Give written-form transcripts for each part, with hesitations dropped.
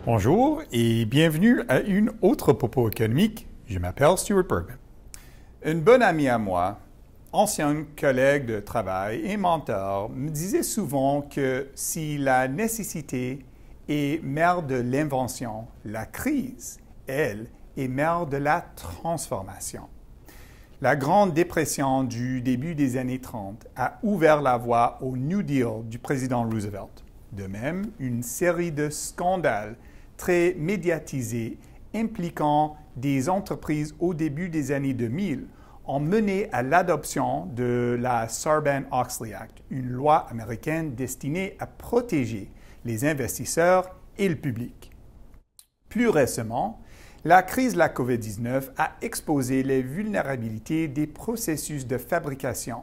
Bonjour et bienvenue à une autre propos économique. Je m'appelle Stuart Bergman. Une bonne amie à moi, ancienne collègue de travail et mentor, me disait souvent que si la nécessité est mère de l'invention, la crise, elle, est mère de la transformation. La Grande Dépression du début des années 30 a ouvert la voie au New Deal du président Roosevelt. De même, une série de scandales très médiatisés impliquant des entreprises au début des années 2000 ont mené à l'adoption de la Sarbanes-Oxley Act, une loi américaine destinée à protéger les investisseurs et le public. Plus récemment, la crise de la COVID-19 a exposé les vulnérabilités des processus de fabrication,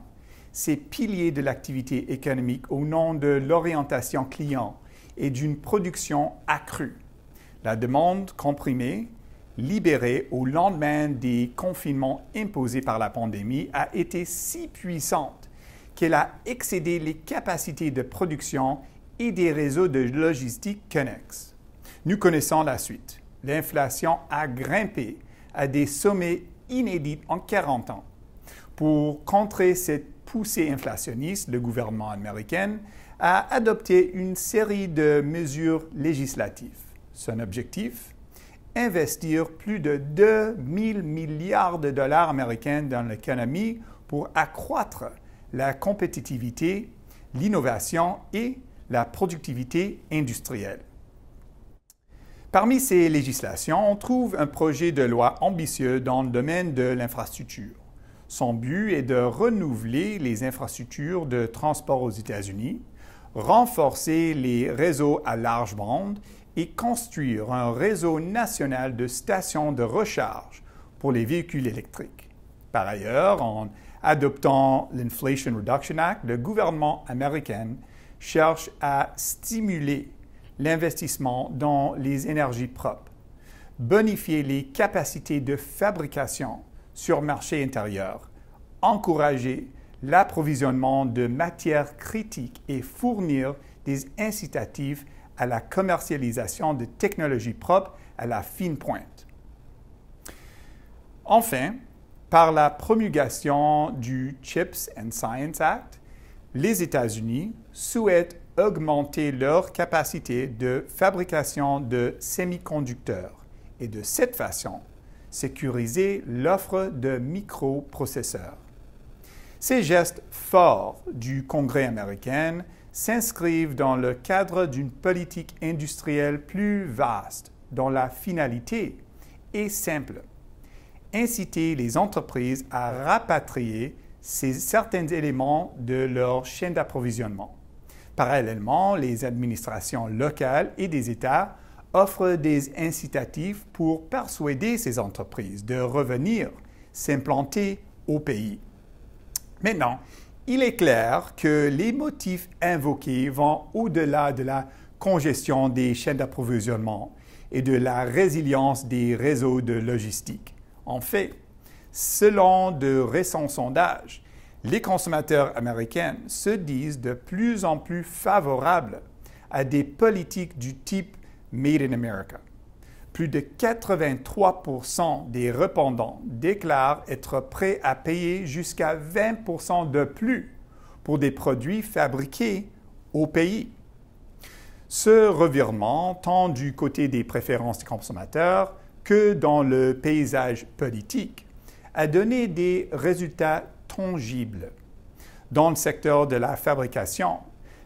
ces piliers de l'activité économique au nom de l'orientation client et d'une production accrue. La demande comprimée, libérée au lendemain des confinements imposés par la pandémie, a été si puissante qu'elle a excédé les capacités de production et des réseaux de logistique connexes. Nous connaissons la suite. L'inflation a grimpé à des sommets inédits en 40 ans. Pour contrer cette poussée inflationniste, le gouvernement américain a adopté une série de mesures législatives. Son objectif? Investir plus de 2 000 milliards de dollars américains dans l'économie pour accroître la compétitivité, l'innovation et la productivité industrielle. Parmi ces législations, on trouve un projet de loi ambitieux dans le domaine de l'infrastructure. Son but est de renouveler les infrastructures de transport aux États-Unis, renforcer les réseaux à large bande et construire un réseau national de stations de recharge pour les véhicules électriques. Par ailleurs, en adoptant l'Inflation Reduction Act, le gouvernement américain cherche à stimuler l'investissement dans les énergies propres, bonifier les capacités de fabrication sur le marché intérieur, encourager l'approvisionnement de matières critiques et fournir des incitatifs à la commercialisation de technologies propres à la fine pointe. Enfin, par la promulgation du CHIPS and Science Act, les États-Unis souhaitent augmenter leur capacité de fabrication de semi-conducteurs et de cette façon, sécuriser l'offre de microprocesseurs. Ces gestes forts du Congrès américain s'inscrivent dans le cadre d'une politique industrielle plus vaste, dont la finalité est simple: inciter les entreprises à rapatrier certains éléments de leur chaîne d'approvisionnement. Parallèlement, les administrations locales et des États offrent des incitatifs pour persuader ces entreprises de revenir s'implanter au pays. Maintenant, il est clair que les motifs invoqués vont au-delà de la congestion des chaînes d'approvisionnement et de la résilience des réseaux de logistique. En fait, selon de récents sondages, les consommateurs américains se disent de plus en plus favorables à des politiques du type Made in America. Plus de 83% des répondants déclarent être prêts à payer jusqu'à 20% de plus pour des produits fabriqués au pays. Ce revirement, tant du côté des préférences des consommateurs que dans le paysage politique, a donné des résultats tangibles. Dans le secteur de la fabrication,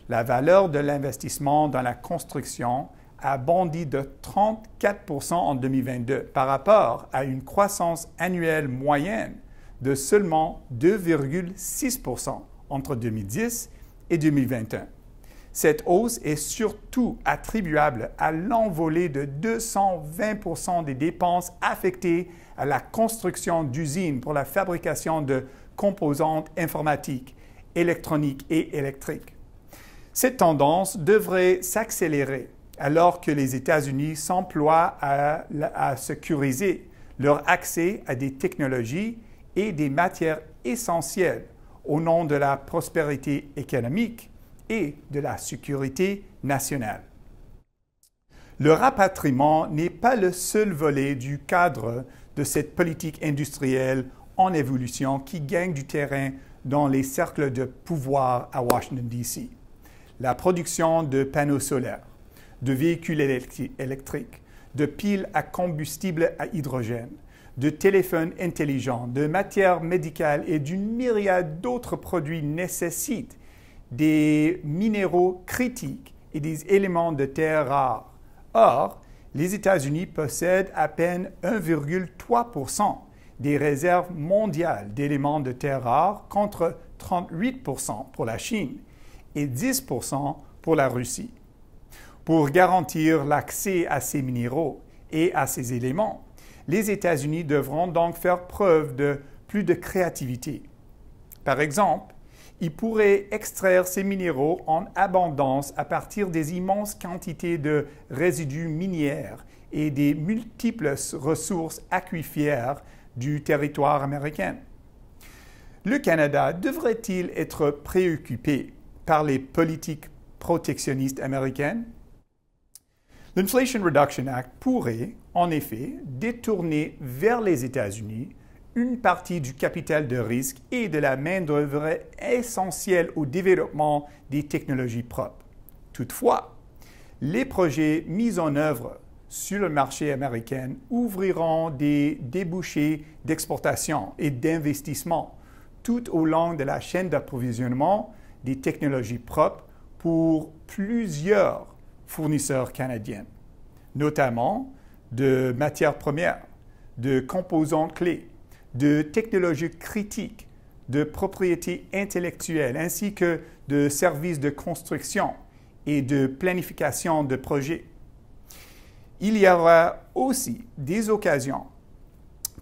la valeur de l'investissement dans la construction a bondi de 34% en 2022 par rapport à une croissance annuelle moyenne de seulement 2,6% entre 2010 et 2021. Cette hausse est surtout attribuable à l'envolée de 220% des dépenses affectées à la construction d'usines pour la fabrication de composantes informatiques, électroniques et électriques. Cette tendance devrait s'accélérer alors que les États-Unis s'emploient à sécuriser leur accès à des technologies et des matières essentielles au nom de la prospérité économique et de la sécurité nationale. Le rapatriement n'est pas le seul volet du cadre de cette politique industrielle en évolution qui gagne du terrain dans les cercles de pouvoir à Washington, D.C. La production de panneaux solaires, de véhicules électriques, de piles à combustible à hydrogène, de téléphones intelligents, de matières médicales et d'une myriade d'autres produits nécessitent des minéraux critiques et des éléments de terre rares. Or, les États-Unis possèdent à peine 1,3% des réserves mondiales d'éléments de terre rares contre 38% pour la Chine et 10% pour la Russie. Pour garantir l'accès à ces minéraux et à ces éléments, les États-Unis devront donc faire preuve de plus de créativité. Par exemple, ils pourraient extraire ces minéraux en abondance à partir des immenses quantités de résidus miniers et des multiples ressources aquifères du territoire américain. Le Canada devrait-il être préoccupé par les politiques protectionnistes américaines? L'Inflation Reduction Act pourrait, en effet, détourner vers les États-Unis une partie du capital de risque et de la main-d'œuvre essentielle au développement des technologies propres. Toutefois, les projets mis en œuvre sur le marché américain ouvriront des débouchés d'exportation et d'investissement tout au long de la chaîne d'approvisionnement des technologies propres pour plusieurs fournisseurs canadiens, notamment de matières premières, de composants clés, de technologies critiques, de propriétés intellectuelles, ainsi que de services de construction et de planification de projets. Il y aura aussi des occasions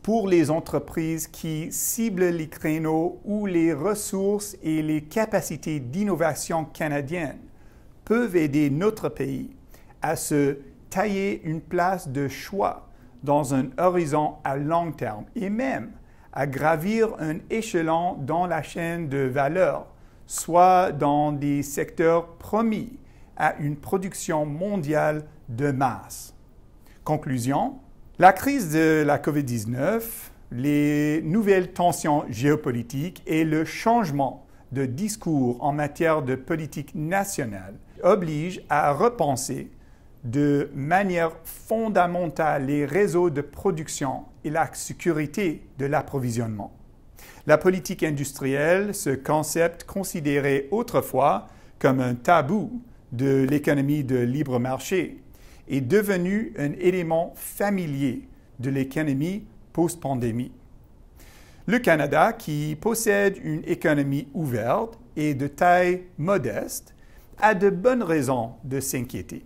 pour les entreprises qui ciblent les créneaux où les ressources et les capacités d'innovation canadiennes peuvent aider notre pays à se tailler une place de choix dans un horizon à long terme et même à gravir un échelon dans la chaîne de valeur, soit dans des secteurs promis à une production mondiale de masse. Conclusion, la crise de la COVID-19, les nouvelles tensions géopolitiques et le changement de discours en matière de politique nationale obligent à repenser de manière fondamentale les réseaux de production et la sécurité de l'approvisionnement. La politique industrielle, ce concept considéré autrefois comme un tabou de l'économie de libre marché, est devenu un élément familier de l'économie post-pandémie. Le Canada, qui possède une économie ouverte et de taille modeste, a de bonnes raisons de s'inquiéter.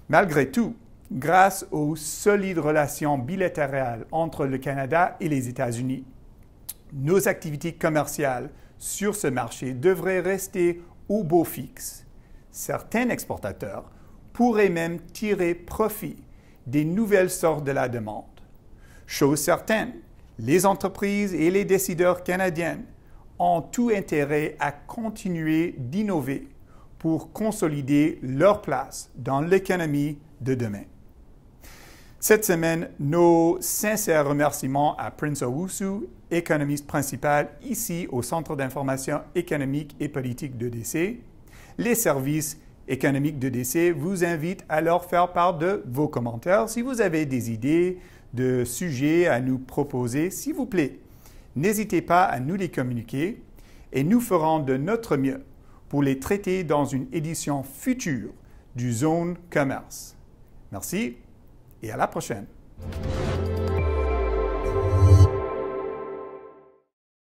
Malgré tout, grâce aux solides relations bilatérales entre le Canada et les États-Unis, nos activités commerciales sur ce marché devraient rester au beau fixe. Certains exportateurs pourraient même tirer profit des nouvelles sortes de la demande. Chose certaine, les entreprises et les décideurs canadiens ont tout intérêt à continuer d'innover pour consolider leur place dans l'économie de demain. Cette semaine, nos sincères remerciements à Prince Owusu, économiste principal ici au Centre d'information économique et politique de DC. Les services économiques de DC vous invitent à leur faire part de vos commentaires. Si vous avez des idées de sujets à nous proposer, s'il vous plaît, n'hésitez pas à nous les communiquer et nous ferons de notre mieux pour les traiter dans une édition future du Zone Commerce. Merci et à la prochaine.